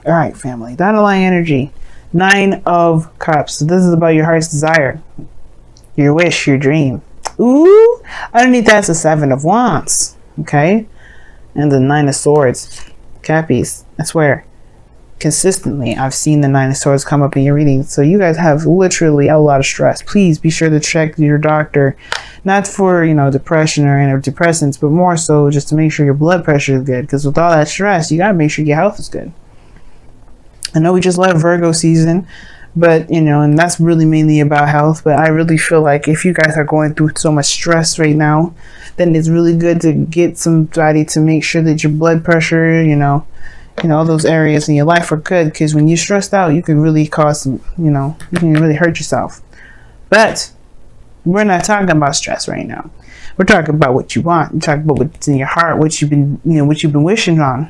All right, family. That underlying energy. 9 of Cups. So this is about your heart's desire, your wish, your dream. Ooh, underneath that's the 7 of Wands. Okay, and the 9 of Swords. Cappies. I swear, consistently, I've seen the 9 of Swords come up in your reading. So you guys have literally a lot of stress. Please be sure to check your doctor, not for, you know, depression or antidepressants, but more so just to make sure your blood pressure is good. Because with all that stress, you gotta make sure your health is good. I know we just left Virgo season, but, you know, and that's really mainly about health. But I really feel like if you guys are going through so much stress right now, then it's really good to get somebody to make sure that your blood pressure, you know, all those areas in your life are good. Because when you're stressed out, you can really cause some, you know, you can really hurt yourself. But we're not talking about stress right now. We're talking about what you want. We're talking about what's in your heart, what you've been, you know, what you've been wishing on.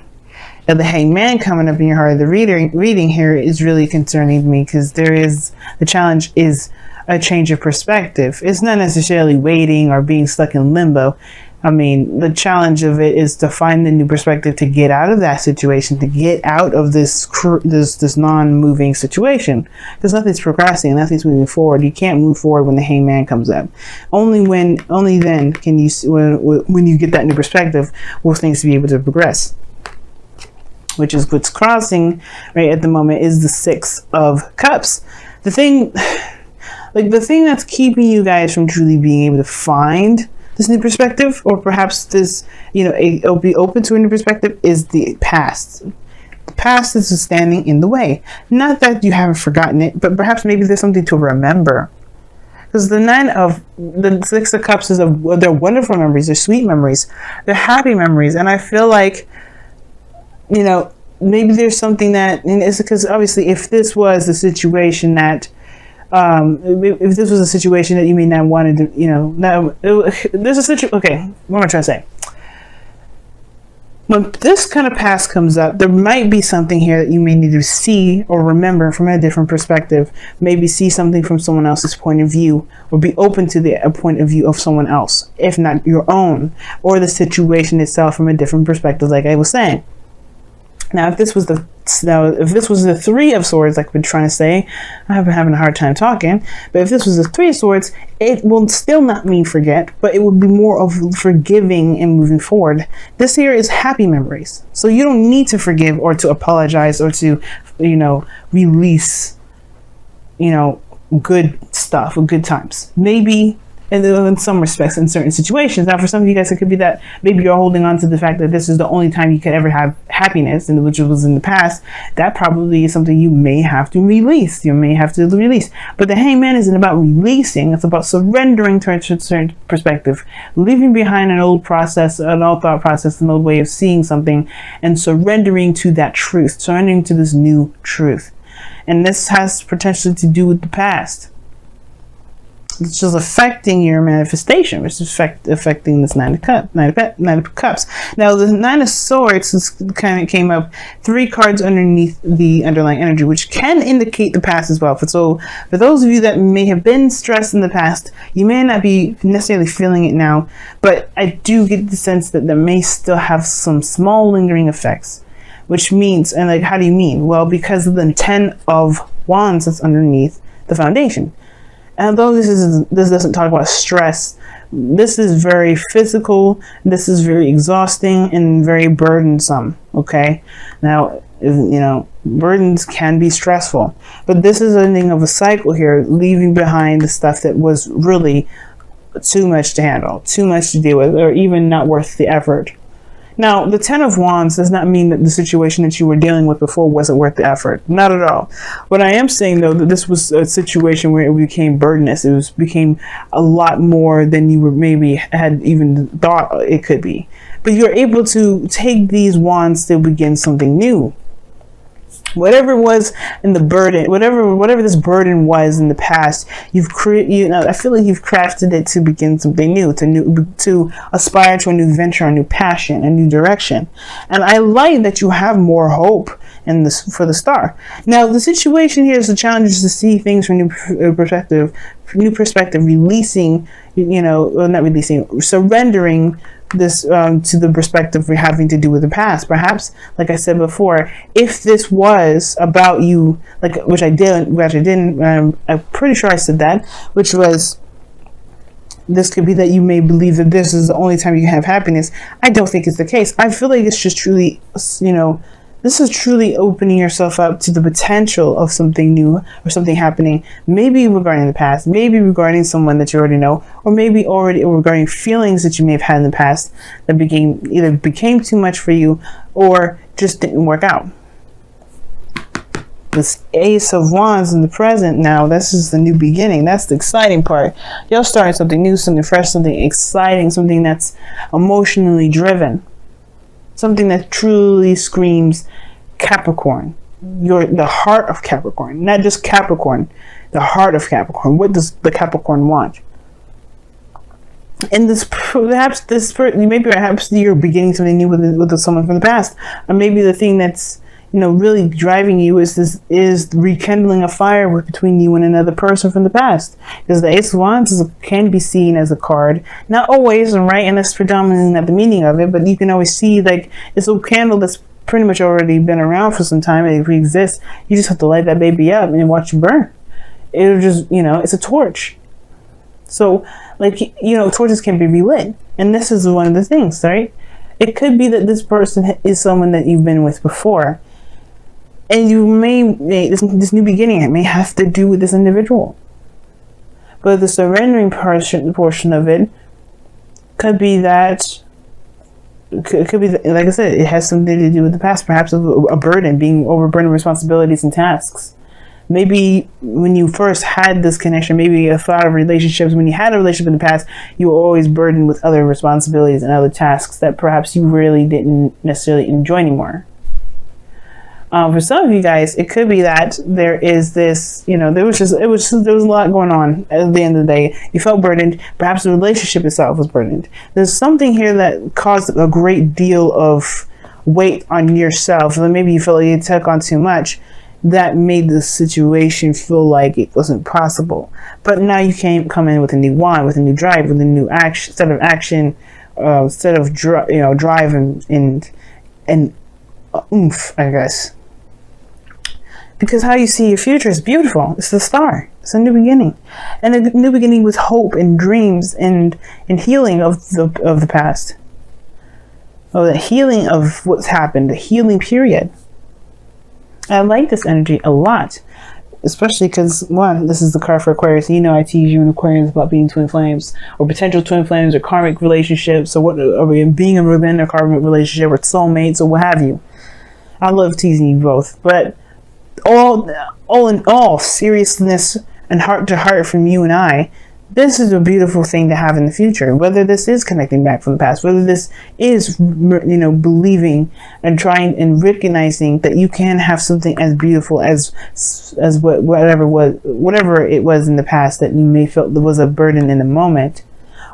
And the Hangman coming up in your heart, the reading here is really concerning to me, because the challenge is a change of perspective. It's not necessarily waiting or being stuck in limbo. I mean, the challenge of it is to find a new perspective, to get out of that situation, to get out of this non-moving situation, because nothing's progressing, nothing's moving forward. You can't move forward when the Hangman comes up. Only then can you, when you get that new perspective, will things be able to progress. Which is what's crossing right at the moment is the 6 of Cups. The thing that's keeping you guys from truly being able to find this new perspective, or perhaps this, you know, it'll be open to a new perspective, is the past. The past is standing in the way. Not that you haven't forgotten it, but perhaps maybe there's something to remember. Because the 6 of Cups is they're wonderful memories, they're sweet memories, they're happy memories, and I feel like, you know, maybe there's something that, and it's because obviously if this was the situation that, if this was a situation that you may not wanted to, you know, there's a situation, okay, what am I trying to say? When this kind of past comes up, there might be something here that you may need to see or remember from a different perspective. Maybe see something from someone else's point of view, or be open to the point of view of someone else, if not your own, or the situation itself from a different perspective, like I was saying. Now, if this was the 3 of Swords, like I've been trying to say, I've been having a hard time talking, but if this was the 3 of Swords, it will still not mean forget, but it would be more of forgiving and moving forward. This here is happy memories. So you don't need to forgive or to apologize or to, you know, release, you know, good stuff or good times. Maybe in some respects, in certain situations. Now, for some of you guys, it could be that maybe you're holding on to the fact that this is the only time you could ever have happiness, and which was in the past. That probably is something you may have to release. You may have to release. But the Hangman isn't about releasing. It's about surrendering to a certain perspective, leaving behind an old process, an old thought process, an old way of seeing something, and surrendering to that truth, surrendering to this new truth. And this has potentially to do with the past. It's just affecting your manifestation, which is affecting this 9 of Cups. Now, the 9 of Swords kind of came up 3 cards underneath the underlying energy, which can indicate the past as well. So, for those of you that may have been stressed in the past, you may not be necessarily feeling it now, but I do get the sense that there may still have some small lingering effects. Which means, and like, how do you mean? Well, because of the 10 of Wands that's underneath the foundation. And although this doesn't talk about stress, this is very physical, this is very exhausting and very burdensome, okay? Now, you know, burdens can be stressful, but this is ending of a cycle here, leaving behind the stuff that was really too much to handle, too much to deal with, or even not worth the effort. Now, the 10 of Wands does not mean that the situation that you were dealing with before wasn't worth the effort. Not at all. What I am saying, though, that this was a situation where it became burdenous. It became a lot more than you were maybe had even thought it could be. But you're able to take these wands to begin something new. Whatever was in the burden, whatever this burden was in the past, I feel like you've crafted it to begin something new, to aspire to a new venture, a new passion, a new direction. And I like that you have more hope in this for the star. Now, the situation here is the challenge is to see things from new perspective, releasing, not releasing, surrendering to the perspective of having to do with the past. Perhaps, like I said before, if this was about you, like which I didn't, I'm pretty sure I said that, which was, this could be that you may believe that this is the only time you can have happiness. I don't think it's the case. I feel like it's just truly, this is truly opening yourself up to the potential of something new or something happening, maybe regarding the past, maybe regarding someone that you already know, or maybe already regarding feelings that you may have had in the past that became too much for you or just didn't work out. This Ace of Wands in the present now, this is the new beginning. That's the exciting part. You're starting something new, something fresh, something exciting, something that's emotionally driven. Something that truly screams Capricorn. You're the heart of Capricorn. Not just Capricorn, the heart of Capricorn. What does the Capricorn want? And perhaps you're beginning something new with someone from the past. Or maybe the thing that's really driving you is rekindling a fire between you and another person from the past. Because the Ace of Wands can be seen as a card, not always, right? And that's predominantly not the meaning of it, but you can always see like it's a candle that's pretty much already been around for some time. It exists. You just have to light that baby up and watch it burn. It'll just, it's a torch. So, torches can be relit, and this is one of the things, right? It could be that this person is someone that you've been with before. And you may, this new beginning, it may have to do with this individual. But the surrendering portion of it could be that, could be, like I said, it has something to do with the past. Perhaps a burden, being overburdened with responsibilities and tasks. Maybe when you first had this connection, maybe a thought of relationships, when you had a relationship in the past, you were always burdened with other responsibilities and other tasks that perhaps you really didn't necessarily enjoy anymore. For some of you guys, it could be that there is this, there was a lot going on at the end of the day. You felt burdened. Perhaps the relationship itself was burdened. There's something here that caused a great deal of weight on yourself. And maybe you felt like you took on too much. That made the situation feel like it wasn't possible. But now you come in with a new wand, with a new drive, with a new set of action, set of drive and oomph, I guess. Because how you see your future is beautiful. It's the star. It's a new beginning. And a new beginning with hope and dreams and healing of the past. Oh, the healing of what's happened. The healing period. I like this energy a lot. Especially because, one, this is the card for Aquarius. I tease you in Aquarius about being twin flames. Or potential twin flames or karmic relationships. Or being within a karmic relationship or soulmates or what have you. I love teasing you both. But all in all, seriousness and heart to heart from you and I, this is a beautiful thing to have in the future. Whether this is connecting back from the past, whether this is, believing and trying and recognizing that you can have something as beautiful as whatever it was in the past that you may felt there was a burden in the moment,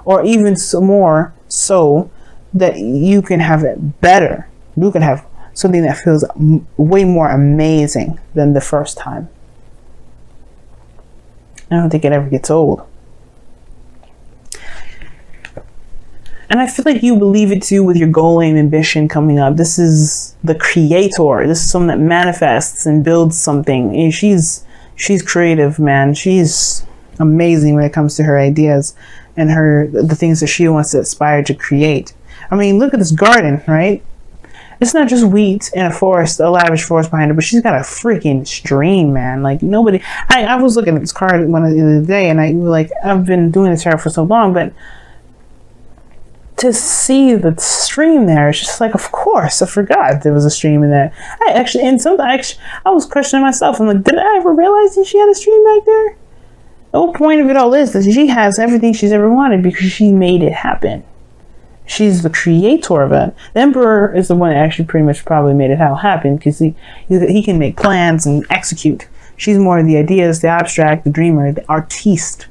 or even more so that you can have it better. You can have something that feels way more amazing than the first time. I don't think it ever gets old. And I feel like you believe it too with your goal and ambition coming up. This is the creator. This is someone that manifests and builds something. And she's creative, man. She's amazing when it comes to her ideas and the things that she wants to aspire to create. I mean, look at this garden, right? It's not just wheat and a forest, a lavish forest behind her, but she's got a freaking stream, man. Like nobody. I was looking at this card one the other day, and I've been doing this tarot for so long, but to see the stream there, it's just like, of course, I forgot there was a stream in there. I was questioning myself. I'm like, did I ever realize that she had a stream back there? The whole point of it all is that she has everything she's ever wanted because she made it happen. She's the creator of it. The Emperor is the one that actually pretty much probably made it all happen because he can make plans and execute. She's more of the ideas, the abstract, the dreamer, the artiste.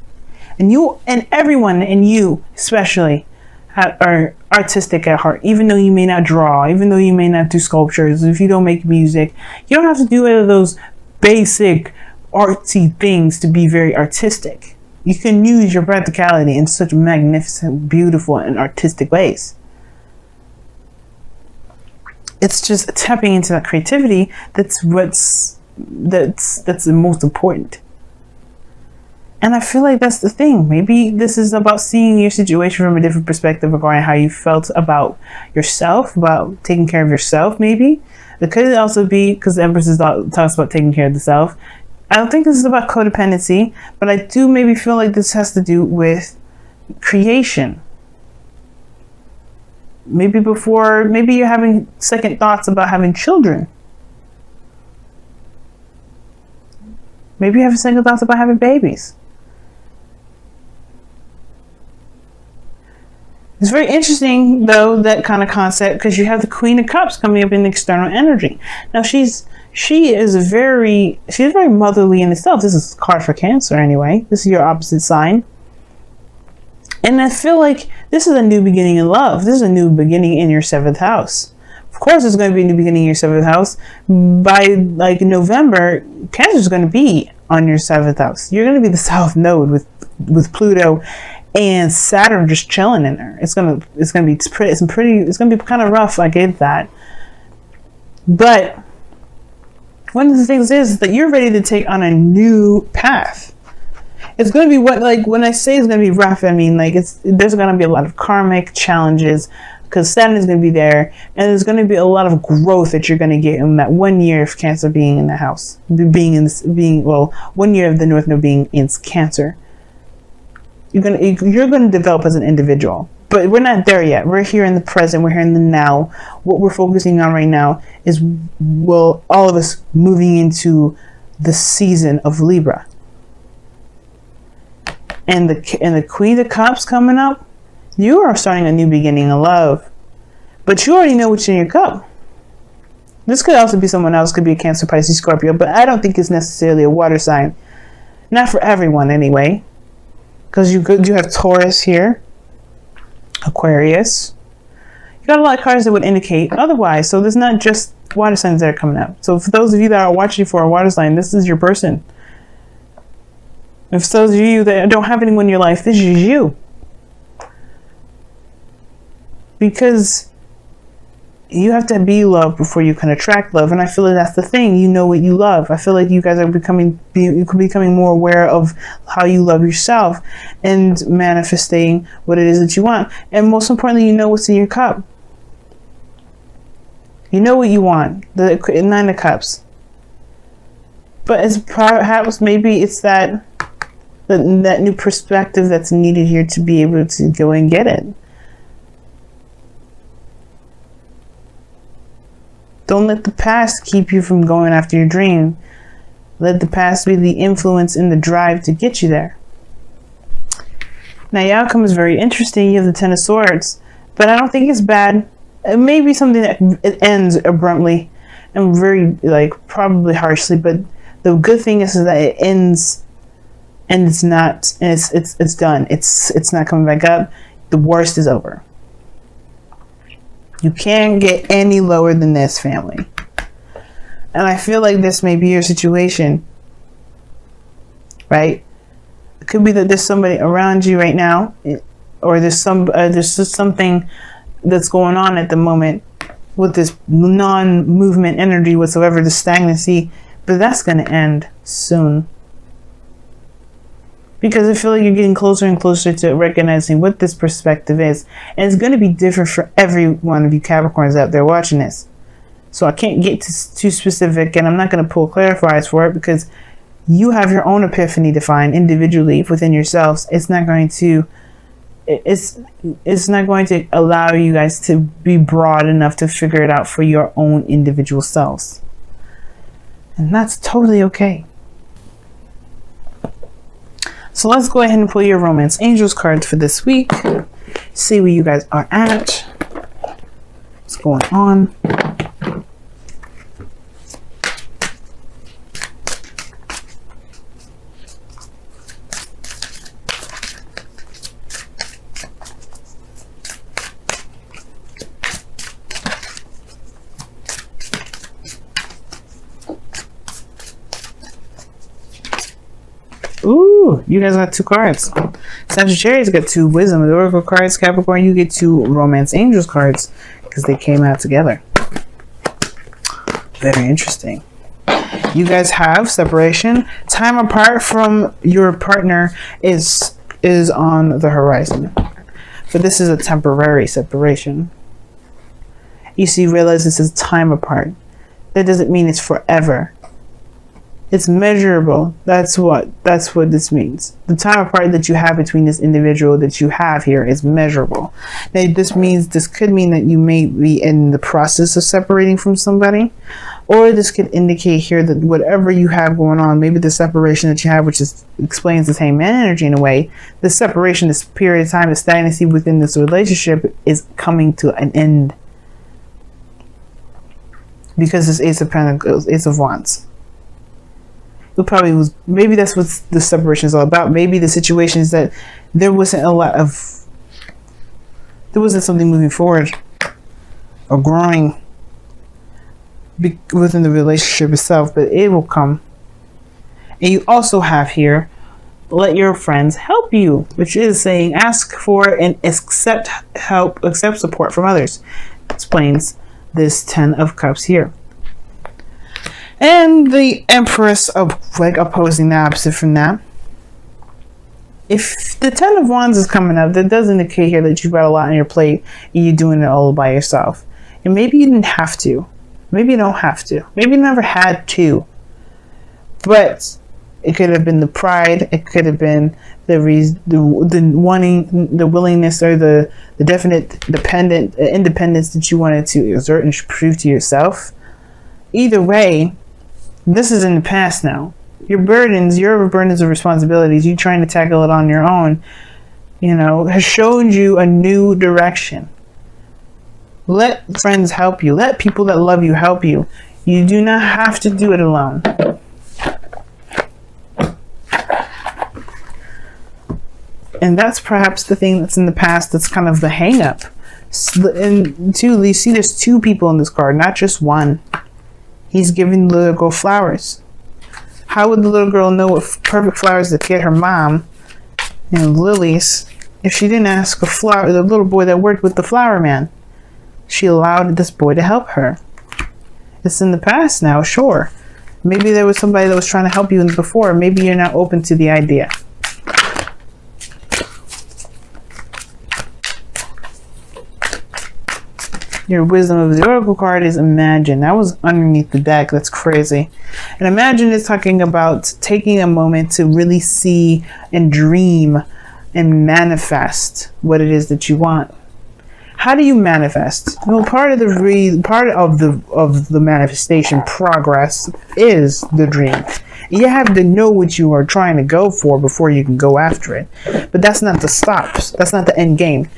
And you and everyone, and you especially, are artistic at heart. Even though you may not draw, even though you may not do sculptures, if you don't make music, you don't have to do any of those basic artsy things to be very artistic. You can use your practicality in such magnificent, beautiful, and artistic ways. it's just tapping into that creativity. That's the most important. And I feel like that's the thing. Maybe this is about seeing your situation from a different perspective regarding how you felt about yourself, about taking care of yourself. Maybe it could also be because the Empress talks about taking care of the self. I don't think this is about codependency, but I do maybe feel like this has to do with creation. Maybe you're having second thoughts about having children. Maybe you have second thoughts about having babies. It's very interesting, though, that kind of concept, because you have the Queen of Cups coming up in external energy. Now, she is very motherly in itself. This is a card for Cancer, anyway. This is your opposite sign. And I feel like this is a new beginning in love. This is a new beginning in your 7th house. Of course, there's going to be a new beginning in your 7th house. By like November, Cancer is going to be on your 7th house. You're going to be the South Node with Pluto and Saturn just chilling in there. It's gonna be kind of rough. I get that, but one of the things is that you're ready to take on a new path. It's going to be when I say it's going to be rough, I mean like there's going to be a lot of karmic challenges because Saturn is going to be there, and there's going to be a lot of growth that you're going to get in that 1 year of Cancer being in the house, 1 year of the North Node being in Cancer. You're gonna develop as an individual, but we're not there yet. We're here in the present. We're here in the now. What we're focusing on right now is, all of us moving into the season of Libra, and the Queen of Cups coming up. You are starting a new beginning of love, but you already know what's in your cup. This could also be someone else. Could be a Cancer, Pisces, Scorpio, but I don't think it's necessarily a water sign. Not for everyone, anyway. Because you have Taurus here, Aquarius. You got a lot of cards that would indicate otherwise. So there's not just water signs that are coming up. So for those of you that are watching for a water sign, this is your person. And for those of you that don't have anyone in your life, this is you. Because you have to be loved before you can attract love, and I feel like that's the thing. You know what you love. I feel like you guys are becoming more aware of how you love yourself and manifesting what it is that you want. And most importantly, you know what's in your cup. You know what you want. The 9 of Cups. But it's perhaps maybe it's that new perspective that's needed here to be able to go and get it. Don't let the past keep you from going after your dream. Let the past be the influence and the drive to get you there. Now, your outcome is very interesting. You have the 10 of Swords, but I don't think it's bad. It may be something that it ends abruptly and very, probably harshly, but the good thing is that it ends and it's done. It's not coming back up. The worst is over. You can't get any lower than this, family. And I feel like this may be your situation, right? It could be that there's somebody around you right now, or there's just something that's going on at the moment with this non-movement energy whatsoever, the stagnancy, but that's going to end soon. Because I feel like you're getting closer and closer to recognizing what this perspective is. And it's going to be different for every one of you Capricorns out there watching this. So I can't get too specific, and I'm not going to pull clarifiers for it because you have your own epiphany to find individually within yourselves. It's not going to allow you guys to be broad enough to figure it out for your own individual selves. And that's totally okay. So let's go ahead and pull your Romance Angels cards for this week. See where you guys are at. What's going on? Ooh, you guys got 2 cards. Sagittarius got 2 Wisdom, the Oracle cards. Capricorn, you get 2 Romance Angels cards because they came out together. Very interesting. You guys have separation. Time apart from your partner is on the horizon. But this is a temporary separation. You see, realize this is time apart. That doesn't mean it's forever. It's measurable. That's what this means. The time apart that you have between this individual that you have here is measurable. Now, this could mean that you may be in the process of separating from somebody, or this could indicate here that whatever you have going on, maybe the separation that you have, which explains the same energy in a way, the separation, this period of time, the stagnancy within this relationship is coming to an end. Because this Ace of Pentacles, Ace of Wands. Maybe that's what the separation is all about. Maybe the situation is that there wasn't something moving forward or growing within the relationship itself, but it will come. And you also have here, let your friends help you, which is saying ask for and accept help, accept support from others. Explains this 10 of Cups here. And the Empress of opposing the opposite from that. If the 10 of Wands is coming up, that does indicate here that you've got a lot on your plate and you're doing it all by yourself. And maybe you didn't have to. Maybe you don't have to. Maybe you never had to. But it could have been the pride. It could have been the wanting, the willingness, or the definite independence that you wanted to exert and prove to yourself. Either way, this is in the past now. Your burdens of responsibilities, you trying to tackle it on your own, has shown you a new direction. Let friends help you. Let people that love you help you. You do not have to do it alone. And that's perhaps the thing that's in the past that's kind of the hang up. And you see there's two people in this card, not just one. He's giving the little girl flowers. How would the little girl know what perfect flowers to get her mom and lilies if she didn't ask the little boy that worked with the flower man? She allowed this boy to help her. It's in the past now, sure. Maybe there was somebody that was trying to help you before. Maybe you're not open to the idea. Your wisdom of the Oracle card is imagine. That was underneath the deck. That's crazy. And imagine is talking about taking a moment to really see and dream and manifest what it is that you want. How do you manifest? Well, part of the manifestation progress is the dream. You have to know what you are trying to go for before you can go after it. But that's not the stops. That's not the end game.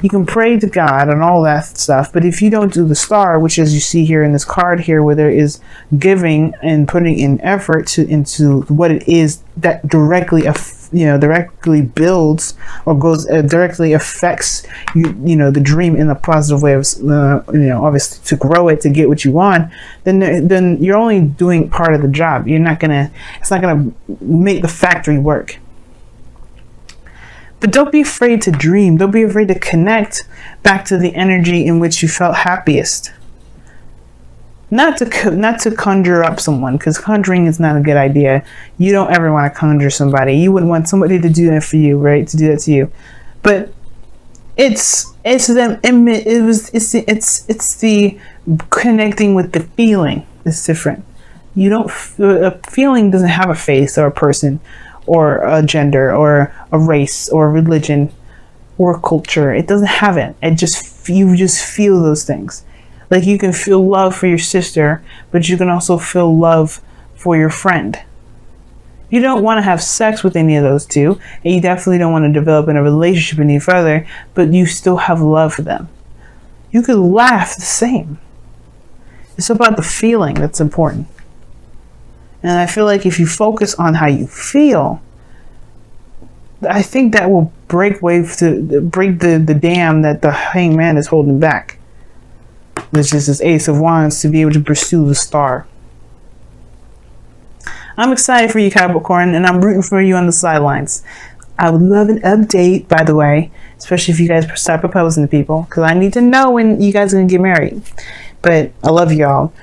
You can pray to God and all that stuff, but if you don't do the star, which as you see here in this card here, where there is giving and putting in effort into what it is that directly builds or goes directly affects the dream in a positive way of obviously to grow it, to get what you want, then you're only doing part of the job. It's not gonna make the factory work. But don't be afraid to dream. Don't be afraid to connect back to the energy in which you felt happiest. Not to conjure up someone, because conjuring is not a good idea. You don't ever want to conjure somebody. You wouldn't want somebody to do that for you, right? To do that to you. But it's the connecting with the feeling. It's different. A feeling doesn't have a face or a person, or a gender, or a race, or a religion, or a culture. It doesn't have it. You just feel those things. Like you can feel love for your sister, but you can also feel love for your friend. You don't want to have sex with any of those two, and you definitely don't want to develop in a relationship any further, but you still have love for them. You could laugh the same. It's about the feeling that's important. And I feel like if you focus on how you feel, I think that will break the dam that the hangman is holding back. Which is this Ace of Wands, to be able to pursue the star. I'm excited for you, Capricorn, and I'm rooting for you on the sidelines. I would love an update, by the way, especially if you guys start proposing to people, because I need to know when you guys are going to get married. But I love y'all.